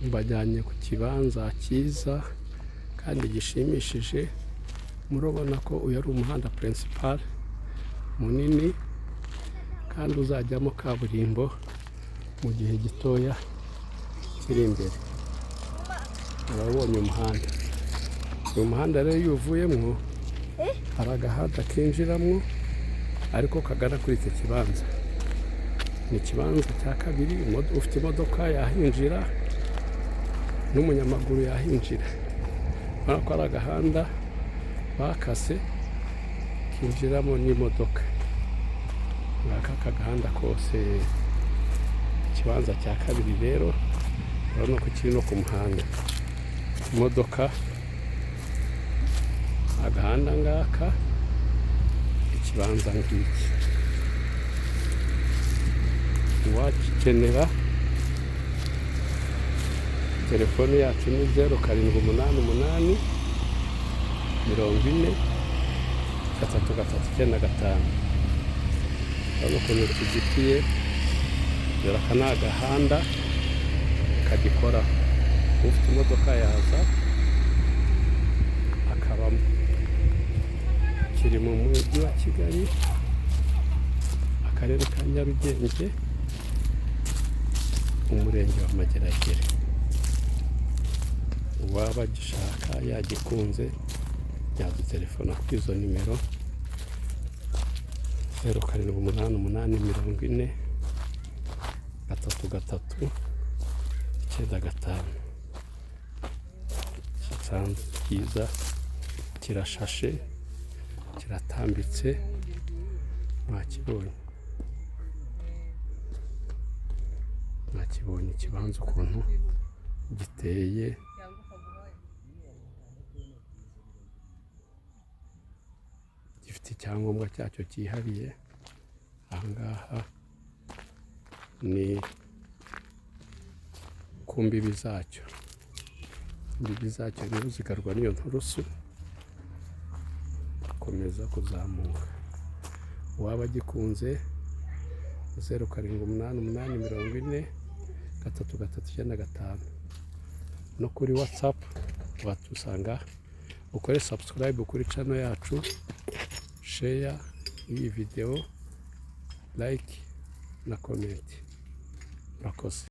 mbajyanye ku kibanza cyiza kandi gishimishije. Murabona ko uyu ari umuhanda principal munini kandi uzajyamo kaburimbo mu gihe gitoya kiri imbere. Urabonye umuhanda, uyu muhanda rero iyo uvuyemo hari agahanda kinjiramo ariko kagana kuri icyo kibanza. Ni ikibanza cya kabiri, ufite imodoka yahinjira n'umunyamaguru yahinjira. Urabona ko ari agahanda bakase kinjiramo n'imodoka. Aka gahanda kose ikibanza cya kabiri rero urabona ko kiri no ku muhanda. Imodoka, agahanda ngaka, ikibanza ngiki. Uwagikenera telefone yacu ni 0788 40 3395. Urabona ukuntu tuzitiye, dore aka ni agahanda kagikora. Ufite imodoka yaza akabamo. Kiri mu mujyi wa Kigali, akarere ka Nyarugenge, umurenge wa Mageragere. Uwaba agishaka yagikunze yadutelefona kuri izo nimero 0788 40 33 95. Ikibanza cyiza, kirashashe, kiratambitse. Mwakibonye ikibanza ukuntu giteye. Gifite icyangombwa cyacyo cyihariye. Ahangaha ni ku mbibi zacyo. Imbibi zacyo rero zigarwa n'iyo nturusu komeza kuzamuka. Uwaba agikunze 0788 40 3395. No kuri WhatsApp watusanga. Ukore subscribe kuri channel yacu, share iyi video, like na comment. Murakoze.